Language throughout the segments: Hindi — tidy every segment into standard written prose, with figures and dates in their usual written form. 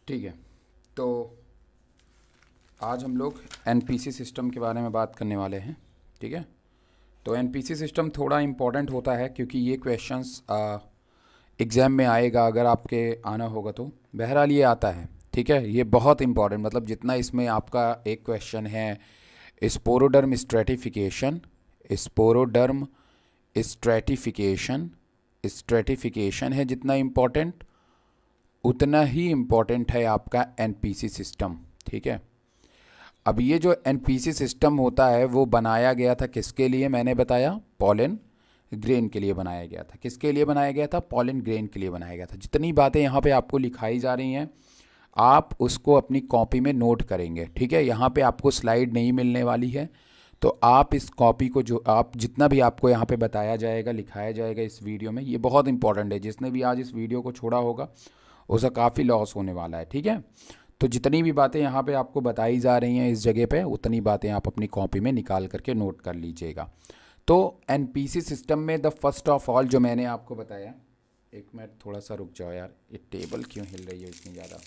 ठीक है। तो आज हम लोग एनपीसी सिस्टम के बारे में बात करने वाले हैं। ठीक है। तो एनपीसी सिस्टम थोड़ा इम्पोर्टेंट होता है क्योंकि ये क्वेश्चंस एग्ज़ाम में आएगा, अगर आपके आना होगा तो। बहरहाल ये आता है। ठीक है। ये बहुत इंपॉर्टेंट, मतलब जितना इसमें आपका एक क्वेश्चन है स्पोरोडर्म स्ट्रेटिफिकेशन, स्पोरोडर्म स्ट्रेटिफिकेशन स्ट्रेटिफिकेशन है, जितना इम्पोर्टेंट उतना ही इम्पोर्टेंट है आपका एनपीसी सिस्टम। ठीक है। अब ये जो एनपीसी सिस्टम होता है वो बनाया गया था किसके लिए, मैंने बताया पॉलन ग्रेन के लिए बनाया गया था। किसके लिए बनाया गया था? पॉलन ग्रेन के लिए बनाया गया था। जितनी बातें यहाँ पे आपको लिखाई जा रही हैं आप उसको अपनी कॉपी में नोट करेंगे। ठीक है। यहाँ पे आपको स्लाइड नहीं मिलने वाली है, तो आप इस कॉपी को, जो आप जितना भी आपको यहाँ पे बताया जाएगा, लिखाया जाएगा इस वीडियो में, ये बहुत इंपॉर्टेंट है। जिसने भी आज इस वीडियो को छोड़ा होगा उसका काफ़ी लॉस होने वाला है। ठीक है। तो जितनी भी बातें यहाँ पे आपको बताई जा रही हैं इस जगह पे, उतनी बातें आप अपनी कॉपी में निकाल करके नोट कर लीजिएगा। तो एनपीसी सिस्टम में द फर्स्ट ऑफ ऑल जो मैंने आपको बताया, एक मिनट थोड़ा सा रुक जाओ यार, ये टेबल क्यों हिल रही है इतनी ज़्यादा,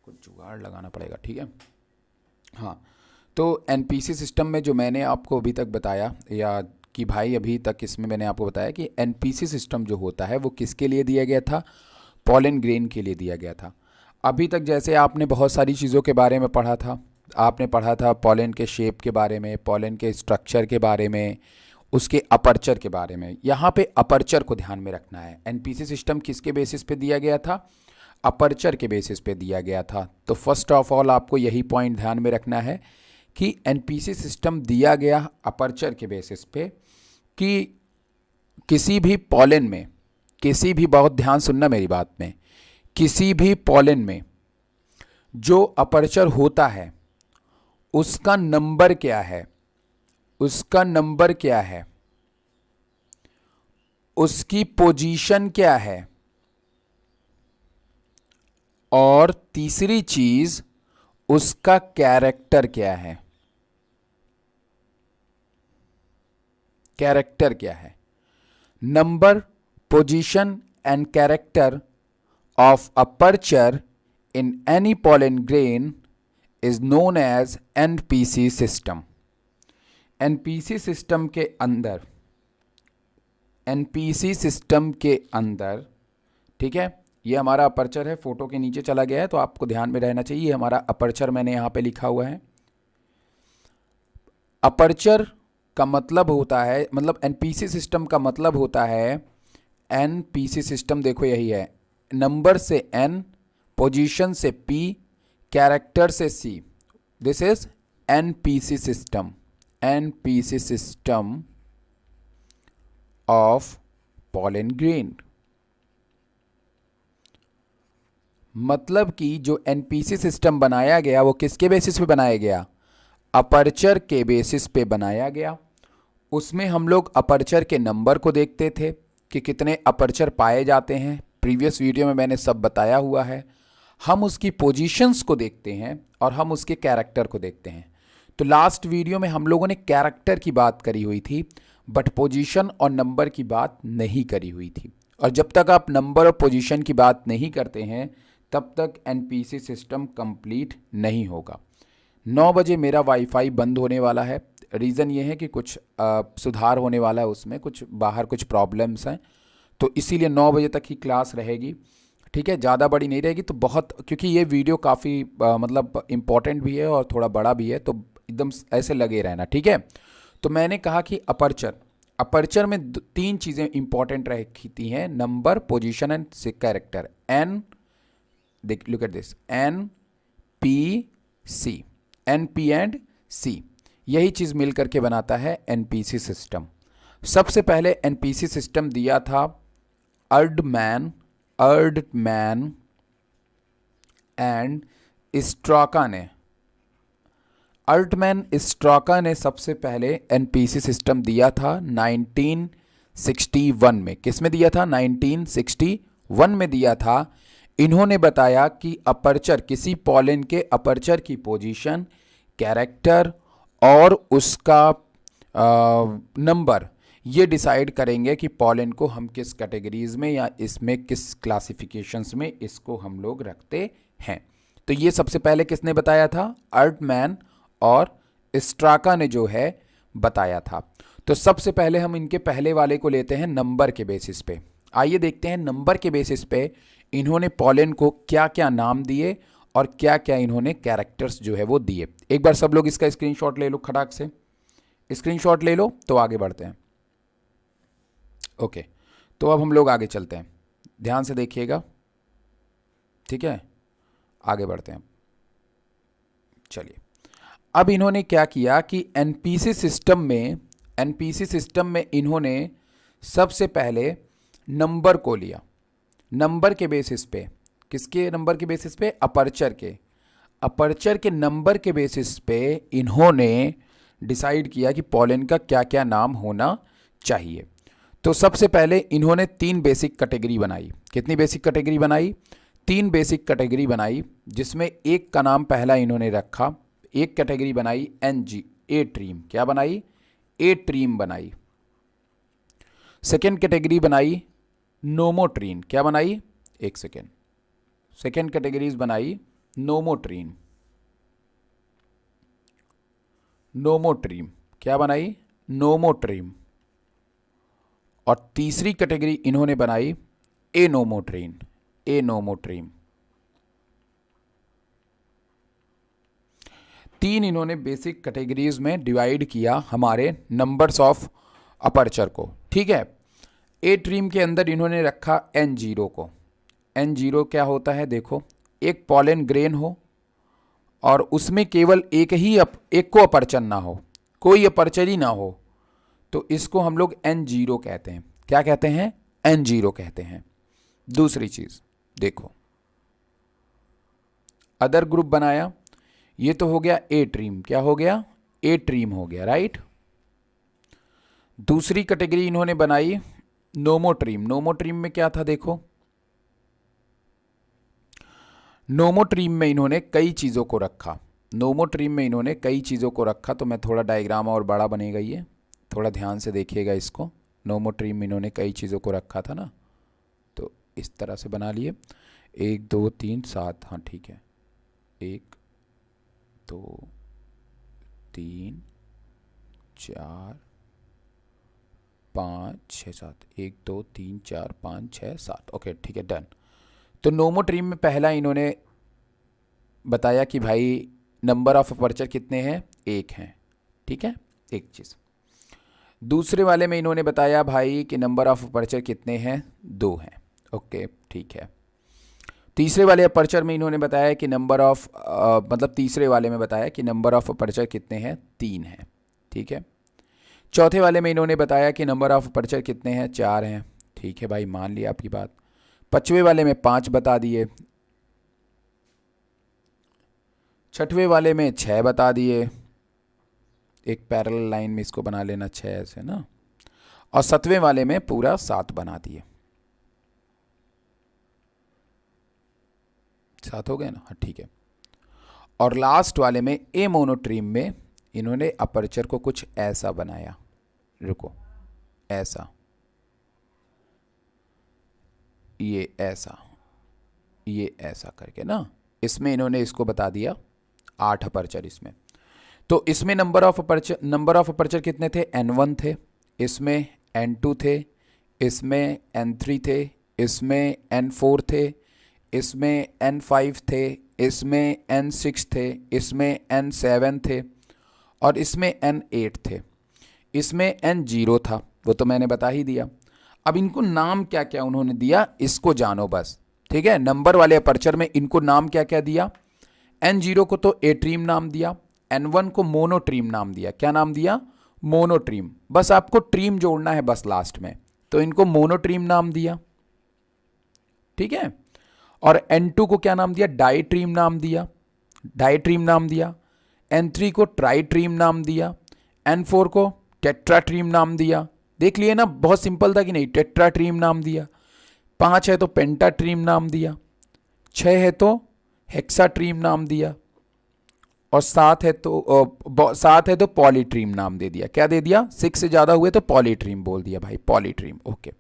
कुछ जुगाड़ लगाना पड़ेगा। ठीक है। हाँ, तो एनपीसी सिस्टम में जो मैंने आपको अभी तक बताया, या कि भाई अभी तक इसमें मैंने आपको बताया कि एनपीसी सिस्टम जो होता है वो किसके लिए दिया गया था? पॉलन ग्रेन के लिए दिया गया था। अभी तक जैसे आपने बहुत सारी चीज़ों के बारे में पढ़ा था, आपने पढ़ा था पॉलन के शेप के बारे में, पॉलन के स्ट्रक्चर के बारे में, उसके अपर्चर के बारे में। यहाँ पे अपर्चर को ध्यान में रखना है। एनपीसी सिस्टम किसके बेसिस पे दिया गया था? अपर्चर के बेसिस पे दिया गया था। तो फर्स्ट ऑफ ऑल आपको यही पॉइंट ध्यान में रखना है कि एनपीसी सिस्टम दिया गया अपर्चर के बेसिस पे, कि किसी भी पॉलन में, किसी भी, बहुत ध्यान सुनना मेरी बात में, किसी भी पॉलन में जो अपर्चर होता है उसका नंबर क्या है, उसका नंबर क्या है, उसकी पोजीशन क्या है, और तीसरी चीज उसका कैरेक्टर क्या है। कैरेक्टर क्या है? Number, position and character of aperture in any pollen grain is known as NPC system. NPC system के अंदर, NPC सिस्टम के अंदर, ठीक है, ये हमारा अपर्चर है, फोटो के नीचे चला गया है तो आपको ध्यान में रहना चाहिए, ये हमारा अपर्चर मैंने यहाँ पे लिखा हुआ है। अपर्चर का मतलब होता है, मतलब एनपीसी सिस्टम का मतलब होता है, एनपीसी सिस्टम देखो यही है, नंबर से एन, पोजीशन से पी, कैरेक्टर से C. This is NPC system, NPC system of pollen grain. मतलब कि जो एनपीसी सिस्टम बनाया गया वो किसके बेसिस पे बनाया गया? अपर्चर के बेसिस पे बनाया गया। उसमें हम लोग अपर्चर के नंबर को देखते थे कि कितने अपर्चर पाए जाते हैं, प्रीवियस वीडियो में मैंने सब बताया हुआ है। हम उसकी पोजीशंस को देखते हैं और हम उसके कैरेक्टर को देखते हैं। तो लास्ट वीडियो में हम लोगों ने कैरेक्टर की बात करी हुई थी, बट पोजीशन और नंबर की बात नहीं करी हुई थी। और जब तक आप नंबर और पोजीशन की बात नहीं करते हैं तब तक एनपीसी सिस्टम कंप्लीट नहीं होगा। 9 बजे मेरा वाईफाई बंद होने वाला है। रीज़न ये है कि कुछ सुधार होने वाला है, उसमें कुछ बाहर कुछ प्रॉब्लम्स हैं, तो इसीलिए 9 बजे तक ही क्लास रहेगी। ठीक है, ज़्यादा बड़ी नहीं रहेगी तो बहुत, क्योंकि ये वीडियो काफ़ी मतलब इम्पॉर्टेंट भी है और थोड़ा बड़ा भी है, तो एकदम ऐसे लगे रहना। ठीक है। तो मैंने कहा कि अपर्चर, अपर्चर में 3 चीज़ें इंपॉर्टेंट रहती हैं, number, position and character. N, देख, look at this, N P C, N P and C, यही चीज़ मिल करके बनाता है एनपीसी सिस्टम। सबसे पहले एनपीसी सिस्टम दिया था अर्डमैन एंड स्ट्राका ने। अर्टमैन स्ट्राका ने सबसे पहले एनपीसी सिस्टम दिया था 1961 में। किस में दिया था? 1961 में दिया था। इन्होंने बताया कि अपर्चर, किसी पॉलन के अपर्चर की पोजीशन, कैरेक्टर और उसका नंबर, ये डिसाइड करेंगे कि पॉलन को हम किस कैटेगरीज में या इसमें किस क्लासिफिकेशंस में इसको हम लोग रखते हैं। तो ये सबसे पहले किसने बताया था? अर्टमैन और स्ट्राका ने जो है बताया था। तो सबसे पहले हम इनके पहले वाले को लेते हैं नंबर के बेसिस पे। आइए देखते हैं नंबर के बेसिस पे इन्होंने पॉलन को क्या क्या नाम दिए और क्या क्या इन्होंने कैरेक्टर्स जो है वो दिए। एक बार सब लोग इसका स्क्रीनशॉट ले लो, खटाक से स्क्रीनशॉट ले लो, तो आगे बढ़ते हैं। ओके, तो अब हम लोग आगे चलते हैं, ध्यान से देखिएगा, ठीक है, आगे बढ़ते हैं। चलिए, अब इन्होंने क्या किया कि एनपीसी सिस्टम में इन्होंने सबसे पहले नंबर को लिया। नंबर के बेसिस पे, किसके नंबर के बेसिस पे? अपर्चर के नंबर के बेसिस पे इन्होंने डिसाइड किया कि पॉलन का क्या क्या नाम होना चाहिए। तो सबसे पहले इन्होंने 3 बेसिक कैटेगरी बनाई। कितनी बेसिक कैटेगरी बनाई? 3 बेसिक कैटेगरी बनाई, जिसमें एक का नाम पहला इन्होंने रखा, एक कैटेगरी बनाई ए ट्रीम। क्या बनाई? ए ट्रीम बनाई। सेकेंड कैटेगरी बनाई नोमोट्रीन। क्या बनाई? एक सेकेंड, सेकेंड कैटेगरीज बनाई नोमोट्रीन। क्या बनाई? नोमोट्रीम। और तीसरी कैटेगरी इन्होंने बनाई एनोमोट्रीन। तीन इन्होंने बेसिक कैटेगरीज में डिवाइड किया हमारे नंबर्स ऑफ अपर्चर को, ठीक है। ए ट्रीम के अंदर इन्होंने रखा N0 को। N0 क्या होता है? देखो, एक पॉलन ग्रेन हो और उसमें केवल एक को अपर्चर ना हो, कोई अपर्चर ही ना हो, तो इसको हम लोग N0 कहते हैं। क्या कहते हैं? N0 कहते हैं। दूसरी चीज देखो, अदर ग्रुप बनाया, ये तो हो गया ए ट्रीम। क्या हो गया? ए ट्रीम हो गया, राइट। दूसरी कैटेगरी इन्होंने बनाई नोमोट्रीम। नोमोट्रीम में क्या था? देखो, नोमोट्रीम में इन्होंने कई चीज़ों को रखा। तो मैं थोड़ा डायग्राम और बड़ा बनेगा, ये थोड़ा ध्यान से देखिएगा इसको। नोमोट्रीम में इन्होंने कई चीज़ों को रखा था ना, तो इस तरह से बना लिए। 1 2 3 7, हाँ ठीक है, 1 2 3 4 5 6 7, 1 2 3 4 5 6 7, ओके ठीक है, डन। तो नोमोट्रीम में पहला इन्होंने बताया कि भाई नंबर ऑफ अपर्चर कितने हैं? 1 हैं, ठीक है, एक चीज़। दूसरे वाले में इन्होंने बताया भाई कि नंबर ऑफ अपर्चर कितने हैं? 2 हैं, ओके ठीक है। तीसरे वाले अपर्चर में इन्होंने बताया कि तीसरे वाले में बताया कि नंबर ऑफ अपर्चर कितने हैं? 3 हैं, ठीक है। चौथे वाले में इन्होंने बताया कि नंबर ऑफ अपर्चर कितने हैं? 4 हैं, ठीक है भाई, मान लिया आपकी बात। 5वें वाले में 5 बता दिए। 6वें वाले में 6 बता दिए। एक पैरेलल लाइन में इसको बना लेना 6 ऐसे ना। और 7वें वाले में पूरा 7 बना दिए। 7 हो गए ना? हाँ ठीक है। और लास्ट वाले में ए मोनोट्रीम में इन्होंने अपर्चर को कुछ ऐसा बनाया, रुको, ऐसा, ये ऐसा करके ना, इसमें इन्होंने इसको बता दिया 8 अपर्चर इसमें। तो इसमें नंबर ऑफ अपर्चर कितने थे? N1 थे, इसमें N2 थे, इसमें N3 थे, इसमें N4 थे, इसमें N5 थे, इसमें N6 थे, इसमें N7 थे और इसमें N8 थे। इसमें N0 था, वो तो मैंने बता ही दिया। अब इनको नाम क्या क्या उन्होंने दिया, इसको जानो बस, ठीक है। नंबर वाले अपर्चर में इनको नाम क्या क्या दिया? N0 को तो ए ट्रीम नाम दिया, N1 को मोनोट्रीम नाम दिया। क्या नाम दिया? मोनोट्रीम। बस आपको ट्रीम जोड़ना है बस लास्ट में, तो इनको मोनोट्रीम नाम दिया, ठीक है। और N2 को क्या नाम दिया? डाइट्रीम नाम दिया। N3 को ट्राइट्रीम नाम दिया। N4 को टेट्राट्रीम नाम दिया। देख लिए ना, बहुत सिंपल था कि नहीं? टेट्राट्रीम नाम दिया। 5 है तो पेंटाट्रीम नाम दिया। 6 है तो हेक्साट्रीम नाम दिया। और सात है तो पॉलीट्रीम नाम दे दिया। क्या दे दिया? 6 से ज्यादा हुए तो पॉलीट्रीम बोल दिया भाई, पॉलीट्रीम। ओके।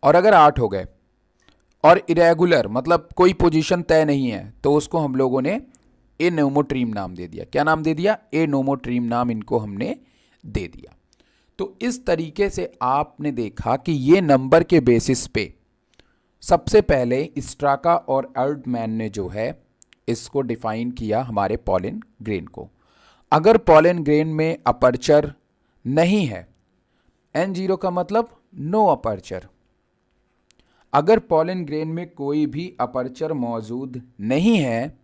और अगर 8 हो गए और इरेगुलर मतलब कोई पोजीशन तय नहीं है तो उसको हम लोगों ने एनोमोट्रीम नाम दे दिया। क्या नाम दे दिया? एनोमोट्रीम नाम इनको हमने दे दिया। तो इस तरीके से आपने देखा कि ये नंबर के बेसिस पे सबसे पहले स्ट्राका और अर्डमैन ने जो है इसको डिफाइन किया हमारे पॉलन ग्रेन को। अगर पॉलन ग्रेन में अपर्चर नहीं है, N0 का मतलब नो अपर्चर, अगर पॉलन ग्रेन में कोई भी अपर्चर मौजूद नहीं है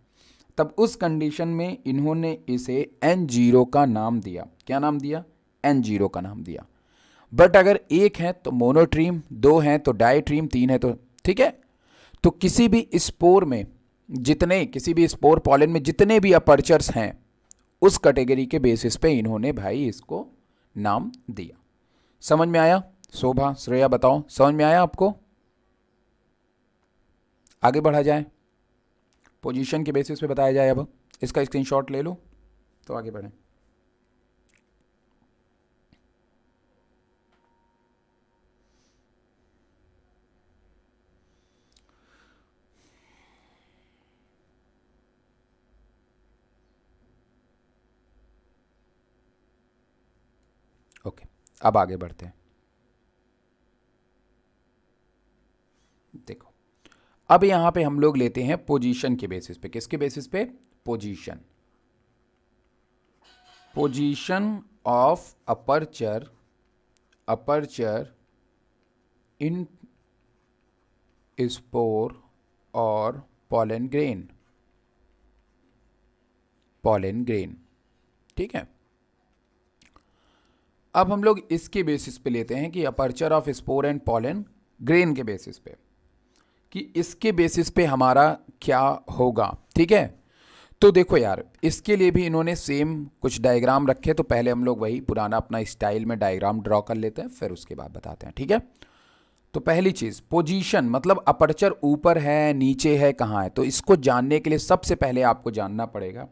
तब उस कंडीशन में इन्होंने इसे N0 का नाम दिया। क्या नाम दिया? N0 का नाम दिया। बट अगर एक है तो मोनोट्रीम, दो हैं तो डाइट्रीम, तीन है तो ठीक है। तो किसी भी स्पोर में किसी भी स्पोर पॉलन में जितने भी अपर्चर्स हैं उस कैटेगरी के बेसिस पे इन्होंने भाई इसको नाम दिया। समझ में आया? शोभा, श्रेया बताओ, समझ में आया आपको? आगे बढ़ा जाए, पोजीशन के बेसिस पे बताया जाए। अब इसका स्क्रीनशॉट ले लो तो आगे बढ़ें। ओके, अब आगे बढ़ते हैं। देखो, अब यहां पे हम लोग लेते हैं पोजीशन के बेसिस पे। किसके बेसिस पे? Position. Position of aperture in spore और पॉलन ग्रेन। ठीक है। अब हम लोग इसके बेसिस पे लेते हैं कि aperture of spore and pollen grain के बेसिस पे, कि इसके बेसिस पे हमारा क्या होगा। ठीक है। तो देखो यार, इसके लिए भी इन्होंने सेम कुछ डायग्राम रखे, तो पहले हम लोग वही पुराना अपना स्टाइल में डायग्राम ड्रॉ कर लेते हैं, फिर उसके बाद बताते हैं। ठीक है। तो पहली चीज, पोजीशन मतलब अपर्चर ऊपर है, नीचे है, कहाँ है। तो इसको जानने के लिए सबसे पहले आपको जानना पड़ेगा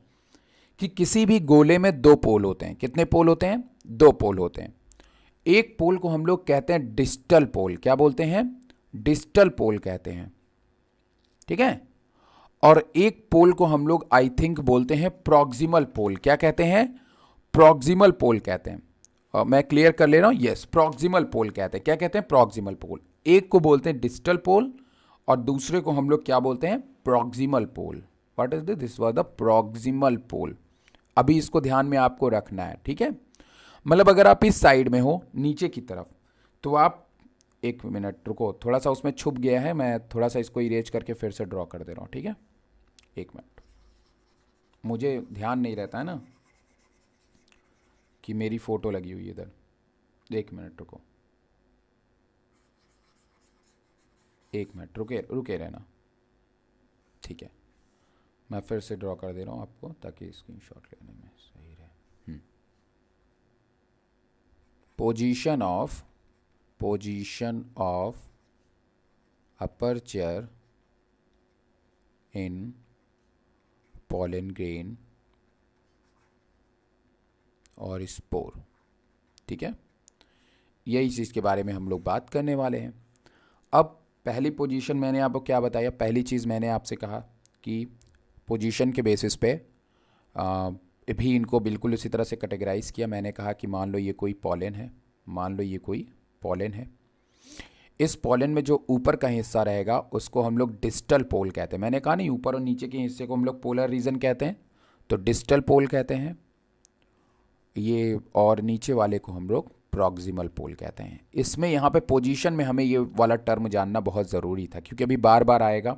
कि किसी भी गोले में दो पोल होते हैं। कितने पोल होते हैं? दो पोल होते हैं। एक पोल को हम लोग कहते हैं डिस्टल पोल। क्या बोलते हैं? डिस्टल पोल कहते हैं। ठीक है। और एक पोल को हम लोग आई थिंक बोलते हैं प्रॉक्सिमल पोल। क्या कहते हैं? प्रॉक्सिमल पोल कहते हैं। और मैं क्लियर कर ले रहा हूं, यस, प्रॉक्सिमल पोल कहते हैं। क्या कहते हैं? प्रॉक्सिमल पोल। एक को बोलते हैं डिस्टल पोल और दूसरे को हम लोग क्या बोलते हैं? Proximal pole. What is this was the proximal pole. अभी इसको ध्यान में आपको रखना है। ठीक है। मतलब अगर आप इस साइड में हो नीचे की तरफ तो आप, एक मिनट रुको, थोड़ा सा उसमें छुप गया है, मैं थोड़ा सा इसको इरेज करके फिर से ड्रॉ कर दे रहा हूँ। ठीक है, एक मिनट, मुझे ध्यान नहीं रहता है ना कि मेरी फ़ोटो लगी हुई है इधर। एक मिनट रुको, एक मिनट रुके रहना। ठीक है, मैं फिर से ड्रॉ कर दे रहा हूँ आपको ताकि स्क्रीनशॉट लेने में सही रहे। Position of aperture in pollen grain और स्पोर। ठीक है, यही चीज़ के बारे में हम लोग बात करने वाले हैं। अब पहली पोजीशन मैंने आपको क्या बताया? पहली चीज़ मैंने आपसे कहा कि पोजीशन के बेसिस पे भी इनको बिल्कुल उसी तरह से कैटेगराइज किया। मैंने कहा कि मान लो ये कोई पॉलन है, मान लो ये कोई पॉलन है। इस पॉलन में जो ऊपर का हिस्सा रहेगा उसको हम लोग डिस्टल पोल कहते हैं। मैंने कहा नहीं, ऊपर और नीचे के हिस्से को हम लोग पोलर रीजन कहते हैं, तो डिस्टल पोल कहते हैं ये, और नीचे वाले को हम लोग प्रॉक्सिमल पोल कहते हैं। इसमें यहाँ पे पोजीशन में हमें ये वाला टर्म जानना बहुत ज़रूरी था क्योंकि अभी बार बार आएगा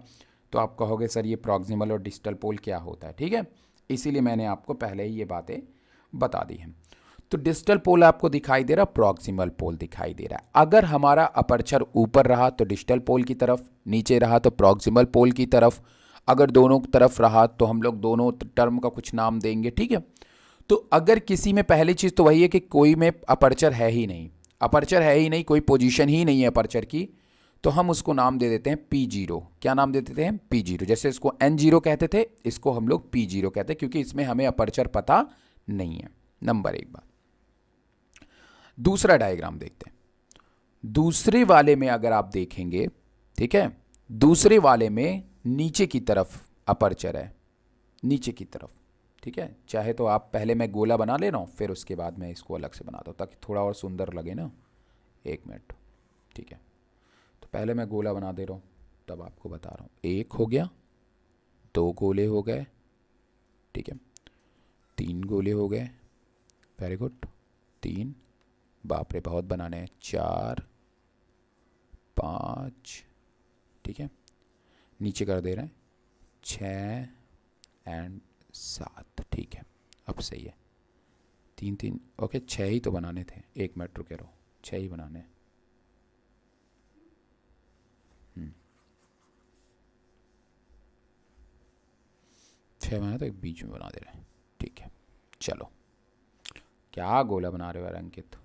तो आप कहोगे सर ये प्रॉक्सिमल और डिस्टल पोल क्या होता है। ठीक है, इसीलिए मैंने आपको पहले ही ये बातें बता दी हैं। तो डिस्टल पोल आपको दिखाई दे रहा, प्रॉक्सिमल पोल दिखाई दे रहा है। अगर हमारा अपर्चर ऊपर रहा तो डिस्टल पोल की तरफ, नीचे रहा तो प्रॉक्सिमल पोल की तरफ, अगर दोनों तरफ रहा तो हम लोग दोनों टर्म का कुछ नाम देंगे। ठीक है, तो अगर किसी में, पहली चीज़ तो वही है कि कोई में अपर्चर है ही नहीं, कोई पोजीशन ही नहीं है अपर्चर की, तो हम उसको नाम दे देते हैं P0। क्या नाम दे देते हैं? P0। जैसे इसको N0 कहते थे, इसको हम लोग P0 कहते हैं, क्योंकि इसमें हमें अपर्चर पता नहीं है। नंबर एक बात। दूसरा डायग्राम देखते हैं। दूसरे वाले में अगर आप देखेंगे, ठीक है, दूसरे वाले में नीचे की तरफ अपर्चर है, नीचे की तरफ, ठीक है। चाहे तो आप पहले मैं गोला बना ले रहा हूँ, फिर उसके बाद मैं इसको अलग से बनाता हूँ ताकि थोड़ा और सुंदर लगे ना। 1 मिनट, ठीक है। तो पहले मैं गोला बना दे रहा हूँ, तब आपको बता रहा हूँ। 1 हो गया, 2 गोले हो गए, ठीक है, 3 गोले हो गए, वेरी गुड, 3, बाप रे बहुत बनाने हैं, 4, 5, ठीक है, नीचे कर दे रहे हैं 6 एंड 7, ठीक है, अब सही है। 3 3, ओके, 6 ही तो बनाने थे। 1 मिनट रुके रहो, 6 ही बनाने हैं। 6 बनाए तो एक बीच में बना दे रहे हैं, ठीक है। चलो, क्या गोला बना रहे हो यार अंकित,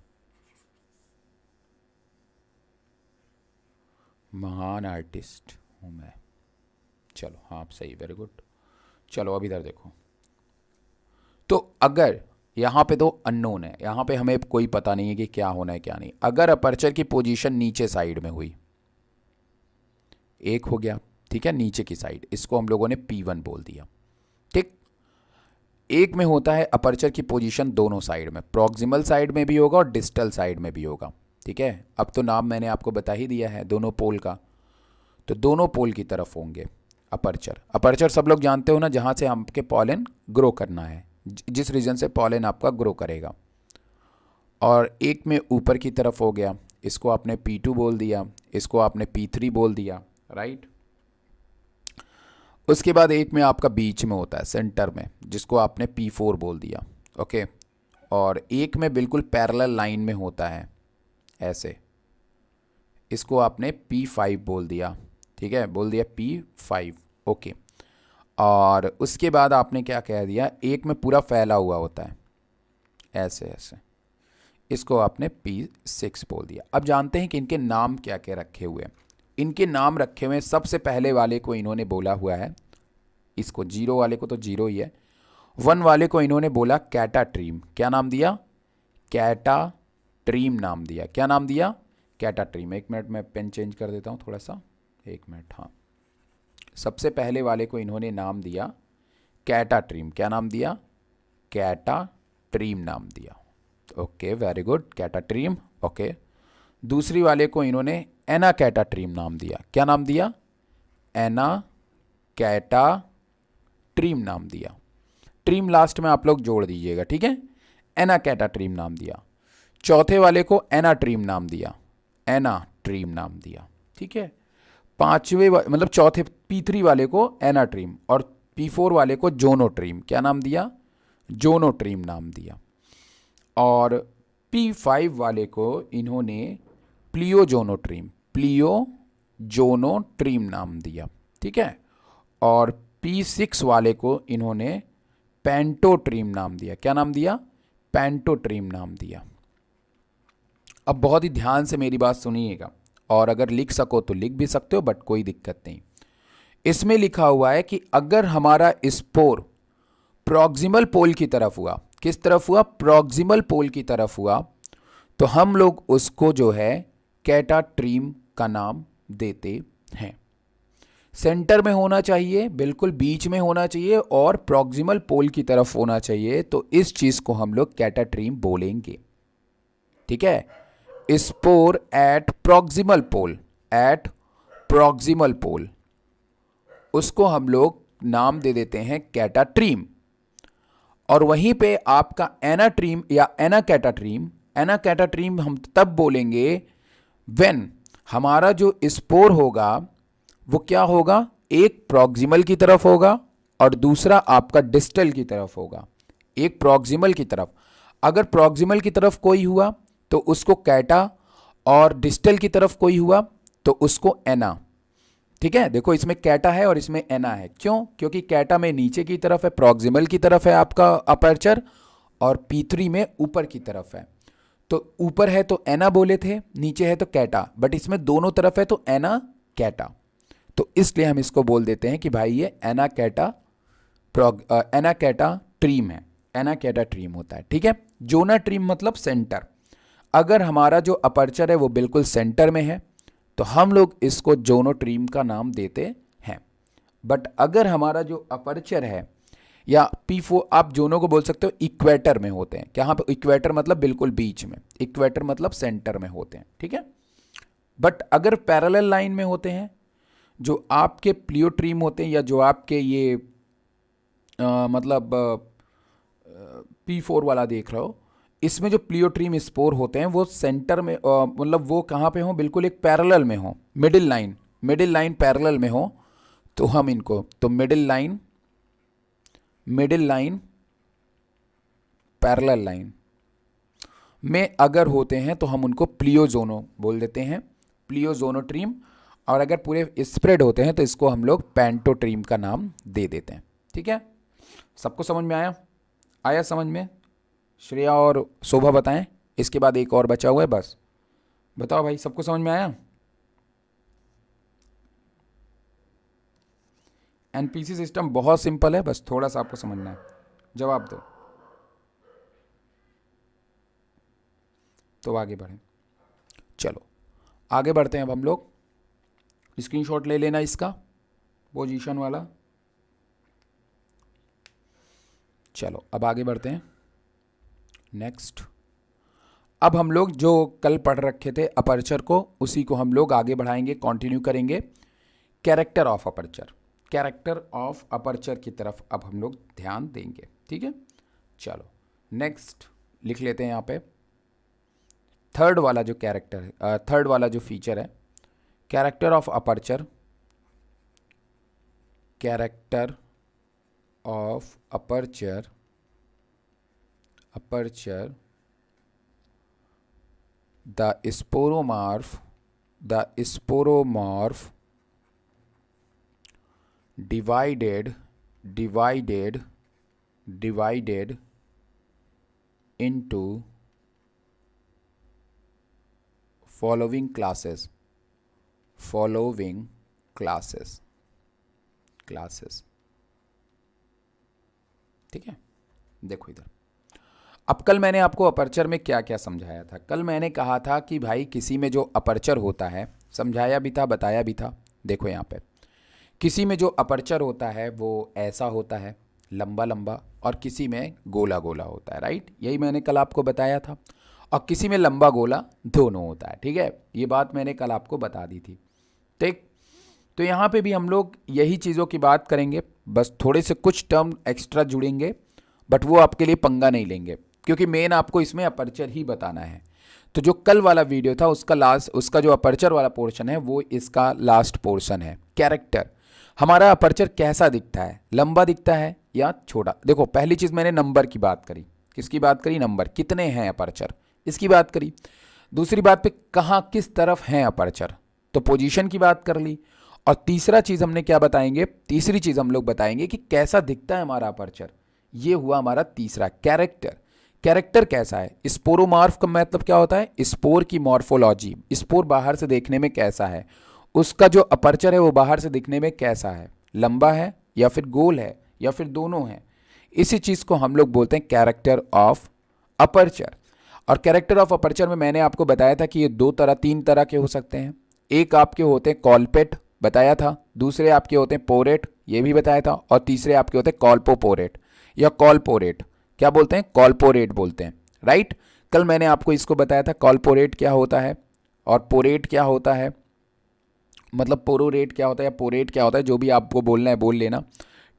महान आर्टिस्ट हूँ मैं। चलो हाँ, आप सही, वेरी गुड। चलो अब इधर देखो। तो अगर यहाँ पे तो अननोन है, यहाँ पे हमें कोई पता नहीं है कि क्या होना है क्या नहीं। अगर अपर्चर की पोजीशन नीचे साइड में हुई, 1 हो गया, ठीक है, नीचे की साइड, इसको हम लोगों ने P1 बोल दिया, ठीक। 1 में होता है अपर्चर की पोजीशन दोनों साइड में, प्रॉक्सिमल साइड में भी होगा और डिस्टल साइड में भी होगा, ठीक है। अब तो नाम मैंने आपको बता ही दिया है दोनों पोल का, तो दोनों पोल की तरफ होंगे अपर्चर। अपर्चर सब लोग जानते हो ना, जहाँ से आपके पॉलन ग्रो करना है, जिस रीजन से पॉलन आपका ग्रो करेगा। और 1 में ऊपर की तरफ हो गया, इसको आपने P2 बोल दिया, इसको आपने P3 बोल दिया, राइट। उसके बाद 1 में आपका बीच में होता है, सेंटर में, जिसको आपने P4 बोल दिया, ओके। और 1 में बिल्कुल पैरेलल लाइन में होता है ऐसे, इसको आपने P5 बोल दिया, ठीक है, बोल दिया P5, ओके। और उसके बाद आपने क्या कह दिया, 1 में पूरा फैला हुआ होता है ऐसे ऐसे, इसको आपने P6 बोल दिया। अब जानते हैं कि इनके नाम क्या क्या रखे हुए हैं। इनके नाम रखे हुए हैं, सबसे पहले वाले को इन्होंने बोला हुआ है, इसको 0 वाले को तो 0 ही है। 1 वाले को इन्होंने बोला कैटाट्रीम। क्या नाम दिया? कैटाट्रीम नाम दिया। क्या नाम दिया? कैटाट्रीम। 1 मिनट में पेन चेंज कर देता हूँ थोड़ा सा, 1 मिनट। हाँ, सबसे पहले वाले को इन्होंने नाम दिया कैटाट्रीम। क्या नाम दिया? कैटाट्रीम नाम दिया। ओके, वेरी गुड, कैटाट्रीम, ओके। दूसरी वाले को इन्होंने एना कैटाट्रीम नाम दिया। क्या नाम दिया? एना कैटाट्रीम नाम दिया। ट्रीम लास्ट में आप लोग जोड़ दीजिएगा, ठीक है। एना कैटाट्रीम नाम दिया। चौथे वाले को एनाट्रीम नाम दिया, एनाट्रीम नाम दिया, ठीक है। पांचवे मतलब चौथे P3 वाले को एनाट्रीम और P4 वाले को जोनोट्रीम। क्या नाम दिया? जोनोट्रीम नाम दिया। और P5 वाले को इन्होंने प्लियोजोनोट्रीम, प्लियोजोनोट्रीम नाम दिया, ठीक है। और P6 वाले को इन्होंने पेंटोट्रीम नाम दिया। क्या नाम दिया? पेंटोट्रीम नाम दिया। अब बहुत ही ध्यान से मेरी बात सुनिएगा, और अगर लिख सको तो लिख भी सकते हो, बट कोई दिक्कत नहीं। इसमें लिखा हुआ है कि अगर हमारा स्पोर प्रॉक्सिमल पोल की तरफ हुआ, किस तरफ हुआ? प्रॉक्सिमल पोल की तरफ हुआ, तो हम लोग उसको जो है कैटाट्रीम का नाम देते हैं। सेंटर में होना चाहिए, बिल्कुल बीच में होना चाहिए, और प्रॉक्सिमल पोल की तरफ होना चाहिए, तो इस चीज को हम लोग कैटाट्रीम बोलेंगे, ठीक है। स्पोर एट प्रॉक्सिमल पोल, एट प्रॉक्सिमल पोल, उसको हम लोग नाम दे देते हैं कैटाट्रीम। और वहीं पे आपका एनाट्रीम या एनाकैटाट्रीम, एनाकैटाट्रीम हम तब बोलेंगे व्हेन हमारा जो स्पोर होगा वो क्या होगा? एक प्रॉक्सिमल की तरफ होगा और दूसरा आपका डिस्टल की तरफ होगा। एक प्रॉक्सिमल की तरफ, अगर प्रॉक्सिमल की तरफ कोई हुआ तो उसको कैटा, और डिस्टल की तरफ कोई हुआ तो उसको एना, ठीक है। देखो इसमें कैटा है और इसमें एना है, क्यों? क्योंकि कैटा में नीचे की तरफ है, प्रॉक्सिमल की तरफ है आपका अपर्चर, और P3 में ऊपर की तरफ है। तो ऊपर है तो एना बोले थे, नीचे है तो कैटा, बट इसमें दोनों तरफ है तो एना कैटा, तो इसलिए हम इसको बोल देते हैं कि भाई ये एना कैटा एना कैटा ट्रीम है, एना कैटा ट्रीम होता है। ठीक है, जोना ट्रीम मतलब सेंटर। अगर हमारा जो अपर्चर है वो बिल्कुल सेंटर में है तो हम लोग इसको जोनोट्रीम का नाम देते हैं। बट अगर हमारा जो अपर्चर है या P4, आप जोनों को बोल सकते हो इक्वेटर में होते हैं, यहाँ पे इक्वेटर मतलब बिल्कुल बीच में, इक्वेटर मतलब सेंटर में होते हैं। ठीक है, बट अगर पैरेलल लाइन में होते हैं, जो आपके प्लियोट्रीम होते हैं या जो आपके ये मतलब P4 वाला देख रहे हो, इसमें जो प्लियोट्रीम स्पोर होते हैं वो सेंटर में मतलब वो कहाँ पे हो, बिल्कुल एक पैरेलल में हो, मिडिल लाइन पैरेलल में हो, तो हम इनको तो मिडिल लाइन पैरेलल लाइन में अगर होते हैं तो हम उनको प्लियोजोनो बोल देते हैं, प्लियोजोनोट्रीम। और अगर पूरे स्प्रेड होते हैं तो इसको हम लोग पेंटोट्रीम का नाम दे देते हैं। ठीक है, सबको समझ में आया समझ में? श्रेया और शोभा बताएं, इसके बाद एक और बचा हुआ है, बस बताओ भाई, सबको समझ में आया? एनपीसी सिस्टम बहुत सिंपल है, बस थोड़ा सा आपको समझना है। जवाब दो तो आगे बढ़ें। चलो आगे बढ़ते हैं अब हम लोग, स्क्रीनशॉट ले लेना इसका पोजीशन वाला। चलो अब आगे बढ़ते हैं नेक्स्ट। अब हम लोग जो कल पढ़ रखे थे अपर्चर को, उसी को हम लोग आगे बढ़ाएंगे, कंटिन्यू करेंगे। कैरेक्टर ऑफ अपर्चर की तरफ अब हम लोग ध्यान देंगे। ठीक है, चलो नेक्स्ट लिख लेते हैं यहाँ पे। थर्ड वाला जो कैरेक्टर है, थर्ड वाला जो फीचर है, character of aperture, character of aperture the sporomorph divided into following classes ठीक है, देखो इधर। अब कल मैंने आपको अपर्चर में क्या क्या समझाया था? कल मैंने कहा था कि भाई किसी में जो अपर्चर होता है, समझाया भी था बताया भी था। देखो यहाँ पे किसी में जो अपर्चर होता है वो ऐसा होता है लंबा लंबा, और किसी में गोला गोला होता है, राइट? यही मैंने कल आपको बताया था। और किसी में लंबा गोला दोनों होता है। ठीक है, ये बात मैंने कल आपको बता दी थी। ठीक, तो यहाँ पे भी हम लोग यही चीज़ों की बात करेंगे, बस थोड़े से कुछ टर्म एक्स्ट्रा जुड़ेंगे, बट वो आपके लिए पंगा नहीं लेंगे, क्योंकि मेन आपको इसमें अपर्चर ही बताना है। तो जो कल वाला वीडियो था उसका जो अपर्चर वाला पोर्शन है वो इसका लास्ट पोर्शन है। कैरेक्टर, हमारा अपर्चर कैसा दिखता है, लंबा दिखता है या छोटा? देखो पहली चीज़ मैंने नंबर की बात करी, किसकी बात करी? नंबर, कितने हैं अपर्चर, इसकी बात करी। दूसरी बात पे कहाँ किस तरफ हैं अपर्चर, तो पोजीशन की बात कर ली। और तीसरा चीज़ हमने क्या बताएंगे, तीसरी चीज़ हम लोग बताएंगे कि कैसा दिखता है हमारा अपर्चर। ये हुआ हमारा तीसरा कैरेक्टर। कैरेक्टर कैसा है? स्पोरोमॉर्फ का मतलब क्या होता है? स्पोर की मॉर्फोलॉजी, स्पोर बाहर से देखने में कैसा है, उसका जो अपर्चर है वो बाहर से दिखने में कैसा है, लंबा है या फिर गोल है या फिर दोनों है। इसी चीज़ को हम लोग बोलते हैं कैरेक्टर ऑफ अपर्चर। और कैरेक्टर ऑफ अपर्चर में मैंने आपको बताया था कि ये तीन तरह के हो सकते हैं। एक आपके होते हैं कॉलपेट, बताया था। दूसरे आपके होते हैं पोरेट, ये भी बताया था। और तीसरे आपके होते हैं कॉल्पोपोरेट या कॉलपोरेट। क्या बोलते हैं? कॉलपोरेट बोलते हैं, राइट? कल मैंने आपको इसको बताया था कॉलपोरेट क्या होता है और पोरेट क्या होता है, मतलब पोरोरेट क्या होता है या पोरेट क्या होता है, जो भी आपको बोलना है बोल लेना।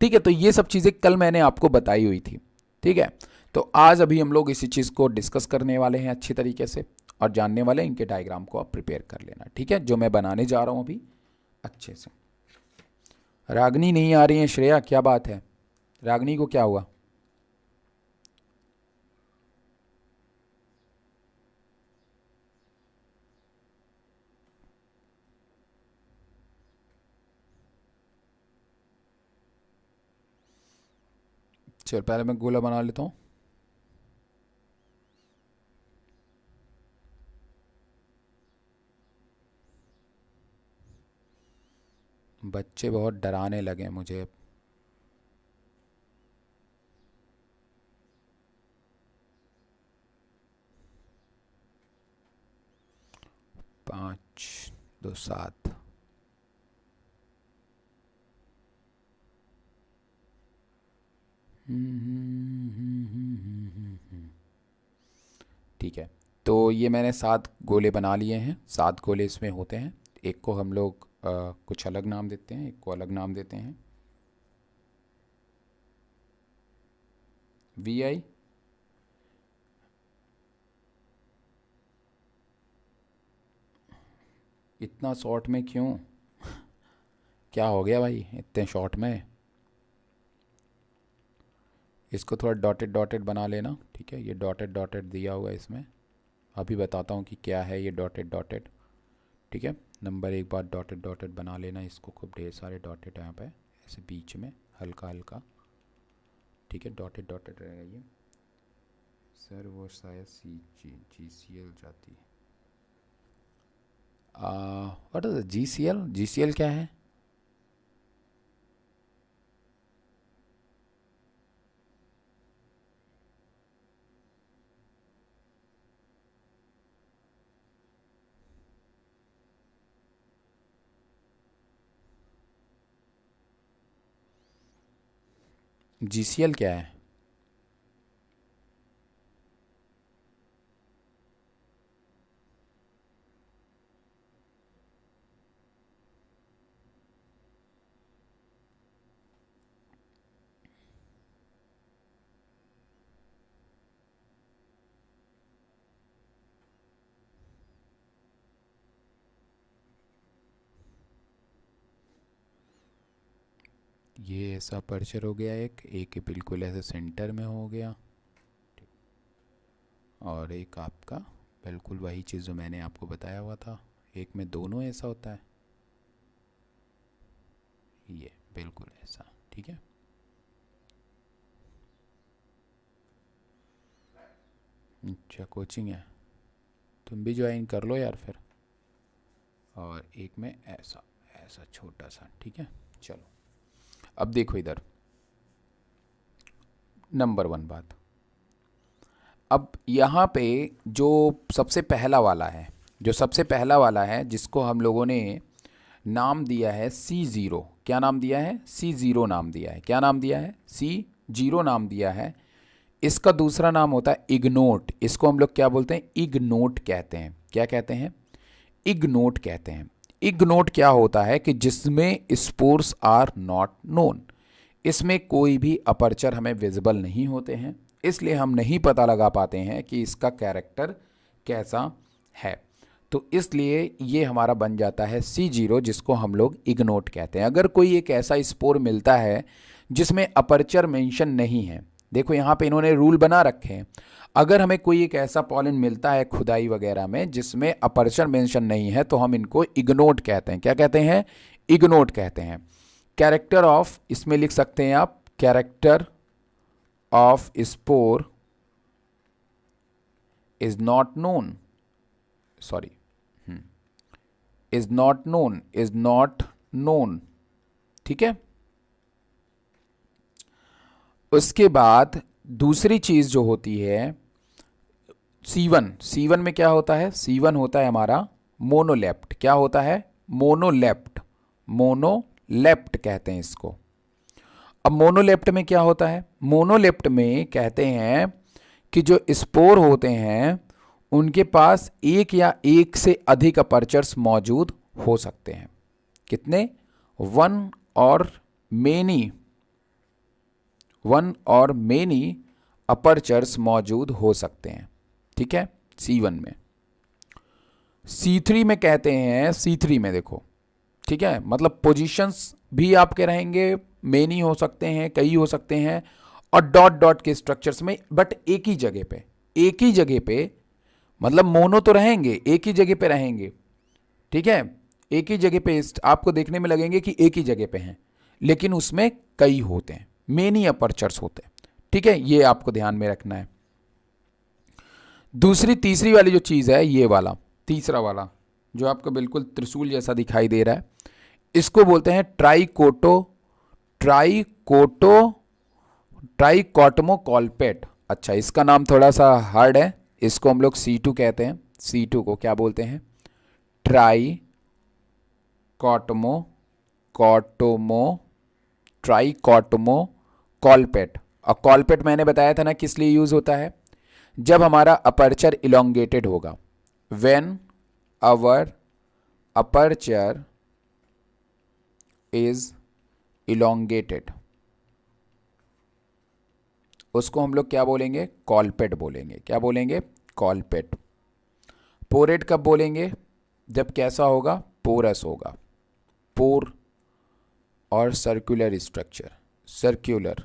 ठीक है, तो ये सब चीज़ें कल मैंने आपको बताई हुई थी। ठीक है, तो आज अभी हम लोग इसी चीज़ को डिस्कस करने वाले हैं अच्छी तरीके से और जानने वाले हैं। इनके डायग्राम को आप प्रिपेयर कर लेना, ठीक है, जो मैं बनाने जा रहा हूँ अभी अच्छे से। रागनी नहीं आ रही है श्रेया, क्या बात है? रागनी को क्या हुआ? चल पहले मैं गोला बना लेता हूँ। बच्चे बहुत डराने लगे मुझे अब। 5 2 7। ठीक है, तो ये मैंने 7 गोले बना लिए हैं। 7 गोले इसमें होते हैं। एक को हम लोग कुछ अलग नाम देते हैं, एक को अलग नाम देते हैं। VI, इतना शॉर्ट में क्यों? क्या हो गया भाई इतने शॉर्ट में? इसको थोड़ा डॉटेड डॉटेड बना लेना। ठीक है, ये डॉटेड डॉटेड दिया हुआ है इसमें। अभी बताता हूँ कि क्या है ये डॉटेड डॉटेड। ठीक है, नंबर एक बार डॉटेड डॉटेड बना लेना इसको, खूब ढेर सारे डॉटेड यहाँ पे ऐसे बीच में हल्का हल्का। ठीक है, डॉटेड डॉटेड रहेगा ये। सर वो शायद GCL जाती है। What is GCL? GCL क्या है? GCL क्या है? ये ऐसा अपर्चर हो गया, एक बिल्कुल ऐसे सेंटर में हो गया, और एक आपका बिल्कुल वही चीज़ जो मैंने आपको बताया हुआ था, एक में दोनों ऐसा होता है, ये बिल्कुल ऐसा। ठीक है, अच्छा कोचिंग है, तुम भी ज्वाइन कर लो यार फिर। और एक में ऐसा ऐसा छोटा सा। ठीक है, चलो अब देखो इधर नंबर 1 बात। अब यहाँ पे जो सबसे पहला वाला है, जिसको हम लोगों ने नाम दिया है C0। क्या नाम दिया है? C0 नाम दिया है। क्या नाम दिया है? C0 नाम दिया है। इसका दूसरा नाम होता है इग्नोट। इसको हम लोग क्या बोलते हैं? इग्नोट कहते हैं। क्या कहते हैं? इग्नोट कहते हैं। इग्नोट क्या होता है कि जिसमें स्पोर्स आर नॉट नोन, इसमें कोई भी अपर्चर हमें विजिबल नहीं होते हैं, इसलिए हम नहीं पता लगा पाते हैं कि इसका कैरेक्टर कैसा है। तो इसलिए ये हमारा बन जाता है C0, जिसको हम लोग इग्नोट कहते हैं। अगर कोई एक ऐसा स्पोर मिलता है जिसमें अपर्चर मेंशन नहीं है, देखो यहाँ पे इन्होंने रूल बना रखे हैं, अगर हमें कोई एक ऐसा पॉलन मिलता है खुदाई वगैरह में जिसमें अपर्चर मेंशन नहीं है, तो हम इनको इग्नोट कहते हैं। क्या कहते हैं? इग्नोट कहते हैं। कैरेक्टर ऑफ, इसमें लिख सकते हैं आप, character of spore is not known, sorry, is not known, is not known. ठीक है, उसके बाद दूसरी चीज जो होती है C1 में क्या होता है? C1 होता है हमारा मोनोलेप्ट। क्या होता है? मोनोलेप्ट। मोनोलेप्ट कहते हैं इसको। अब मोनोलेप्ट में क्या होता है? मोनोलेप्ट में कहते हैं कि जो स्पोर होते हैं उनके पास एक या एक से अधिक अपर्चर्स मौजूद हो सकते हैं। कितने? वन और मेनी अपर्चर्स मौजूद हो सकते हैं। ठीक है, C1 में। C3 में कहते हैं, C3 में देखो, ठीक है, मतलब पोजीशंस भी आपके रहेंगे, मेनी हो सकते हैं, कई हो सकते हैं, और डॉट डॉट के स्ट्रक्चर्स में, बट एक ही जगह पे, मतलब मोनो तो रहेंगे, एक ही जगह पे रहेंगे। ठीक है, एक ही जगह पे आपको देखने में लगेंगे कि एक ही जगह पे हैं, लेकिन उसमें कई होते हैं, मेनी अपर्चर्स होते हैं। ठीक है, ये आपको ध्यान में रखना है। तीसरी वाली जो चीज़ है, ये वाला तीसरा वाला जो आपको बिल्कुल त्रिशूल जैसा दिखाई दे रहा है, इसको बोलते हैं ट्राइकोटोमोकॉलपेट। अच्छा, इसका नाम थोड़ा सा हार्ड है, इसको हम लोग C2 कहते हैं। C2 को क्या बोलते हैं? ट्राइकोटोमो कॉटोमो ट्राइकोटोमोकॉलपेट। और कॉलपेट मैंने बताया था ना किस लिए यूज होता है, जब हमारा अपर्चर इलोंगेटेड होगा। When our aperture is elongated, उसको हम लोग क्या बोलेंगे? कॉलपेट बोलेंगे। क्या बोलेंगे? कॉलपेट। पोरेट कब बोलेंगे? जब कैसा होगा? पोरस होगा। पोर और सर्कुलर स्ट्रक्चर, सर्कुलर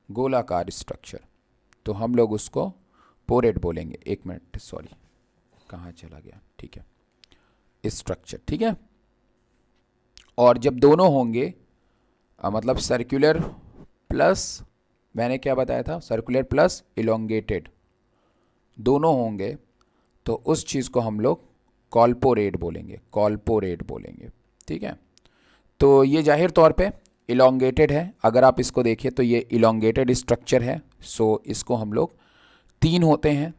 गोलाकार स्ट्रक्चर, तो हम लोग उसको पोरेट बोलेंगे। एक मिनट, सॉरी, कहाँ चला गया? ठीक है, स्ट्रक्चर। ठीक है। और जब दोनों होंगे मतलब सर्कुलर प्लस, मैंने क्या बताया था? सर्कुलर प्लस इलोंगेटेड, दोनों होंगे तो उस चीज़ को हम लोग कॉलपोरेट बोलेंगे। कॉलपोरेट बोलेंगे। ठीक है। तो ये जाहिर तौर पे इलोंगेटेड है, अगर आप इसको देखिए तो ये इलोंगेटेड स्ट्रक्चर है। सो इसको हम लोग तीन होते हैं,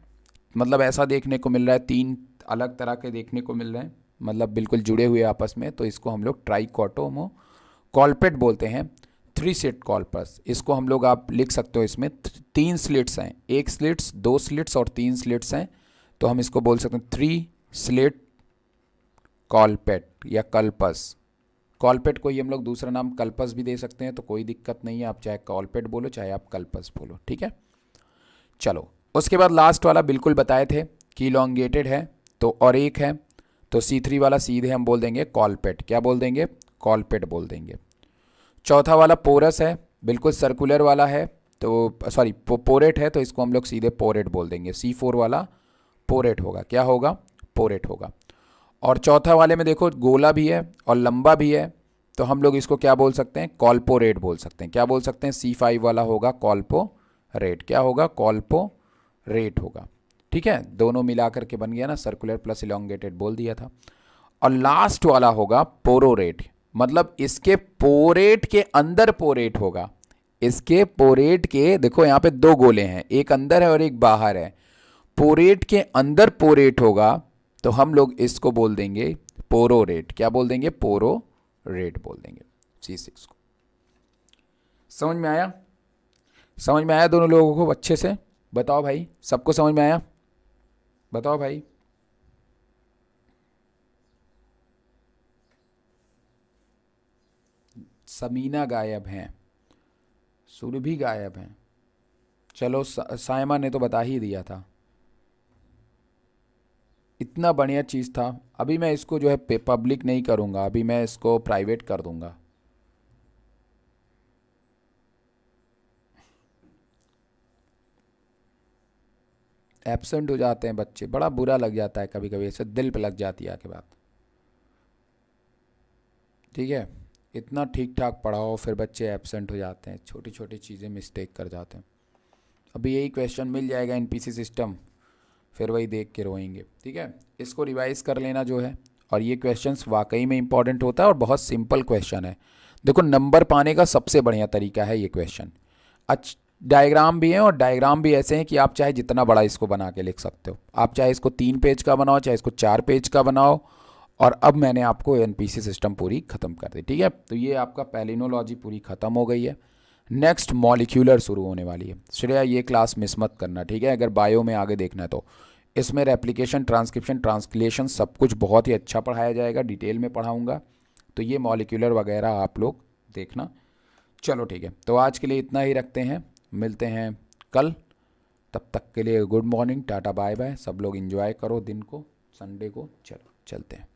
मतलब ऐसा देखने को मिल रहा है, तीन अलग तरह के देखने को मिल रहे हैं, मतलब बिल्कुल जुड़े हुए आपस में, तो इसको हम लोग ट्राइकोटोमो कॉलपेट बोलते हैं। 3 स्लिट कॉलपस, इसको हम लोग आप लिख सकते हो, इसमें 3 स्लिट्स हैं, 1 स्लिट्स, 2 स्लिट्स और 3 स्लिट्स हैं, तो हम इसको बोल सकते हैं 3 स्लिट कॉलपेट या कल्पस। कॉलपेट को ही हम लोग दूसरा नाम कल्पस भी दे सकते हैं, तो कोई दिक्कत नहीं है, आप चाहे कॉलपेट बोलो चाहे आप कल्पस बोलो। ठीक है। चलो, उसके बाद लास्ट वाला बिल्कुल बताए थे कि इलोंगेटेड है तो, और एक है तो C3 वाला सीधे हम बोल देंगे कॉलपेट। क्या बोल देंगे? कॉलपेट बोल देंगे। चौथा वाला पोरस है, बिल्कुल सर्कुलर वाला है, तो सॉरी पोरेट है, तो इसको हम लोग सीधे पोरेट बोल देंगे। C4 वाला पोरेट होगा। क्या होगा? पोरेट होगा। और चौथा वाले में देखो गोला भी है और लंबा भी है, तो हम लोग इसको क्या बोल सकते हैं? कॉलपोरेट बोल सकते हैं। क्या बोल सकते हैं? C5 वाला होगा कॉलपोरेट। क्या होगा? कॉलपोरेट होगा। ठीक है, दोनों मिलाकर के बन गया ना, सर्कुलर प्लस इलोंगेटेड बोल दिया था। और लास्ट वाला होगा पोरोरेट, मतलब इसके पोरेट के अंदर पोरेट होगा। इसके पोरेट के देखो यहाँ पे 2 गोले हैं, एक अंदर है और एक बाहर है, पोरेट के अंदर पोरेट होगा, तो हम लोग इसको बोल देंगे पोरोरेट। क्या बोल देंगे? पोरोरेट बोल देंगे C6 को। समझ में आया? समझ में आया दोनों लोगों को अच्छे से? बताओ भाई, सबको समझ में आया? बताओ भाई। समीना गायब हैं, सुरभि गायब हैं। चलो, सायमा ने तो बता ही दिया था, इतना बढ़िया चीज़ था। अभी मैं इसको जो है पब्लिक नहीं करूँगा, अभी मैं इसको प्राइवेट कर दूँगा। एब्सेंट हो जाते हैं बच्चे, बड़ा बुरा लग जाता है कभी कभी, ऐसे दिल पे लग जाती है आके बात। ठीक है, इतना ठीक ठाक पढ़ाओ फिर बच्चे एब्सेंट हो जाते हैं, छोटी छोटी चीज़ें मिस्टेक कर जाते हैं। अभी यही क्वेश्चन मिल जाएगा NPC सिस्टम, फिर वही देख के रोएंगे। ठीक है, इसको रिवाइज कर लेना जो है, और ये क्वेश्चंस वाकई में इंपॉर्टेंट होता है और बहुत सिंपल क्वेश्चन है। देखो, नंबर पाने का सबसे बढ़िया तरीका है ये क्वेश्चन। डायग्राम भी हैं, और डायग्राम भी ऐसे हैं कि आप चाहे जितना बड़ा इसको बना के लिख सकते हो, आप चाहे इसको 3 पेज का बनाओ चाहे इसको 4 पेज का बनाओ। और अब मैंने आपको NPC सिस्टम पूरी ख़त्म कर दी। ठीक है, तो ये आपका पैलिनोलॉजी पूरी ख़त्म हो गई है। नेक्स्ट मॉलिक्यूलर शुरू होने वाली है। श्रेया, ये क्लास मिस मत करना, ठीक है? अगर बायो में आगे देखना है तो इसमें रेप्लिकेशन, ट्रांसक्रिप्शन, ट्रांसलेशन सब कुछ बहुत ही अच्छा पढ़ाया जाएगा, डिटेल में पढ़ाऊँगा, तो ये मॉलिक्यूलर वगैरह आप लोग देखना। चलो ठीक है, तो आज के लिए इतना ही रखते हैं, मिलते हैं कल। तब तक के लिए good morning, tata bye bye, सब लोग एंजॉय करो दिन को, संडे को। चलो चलते हैं।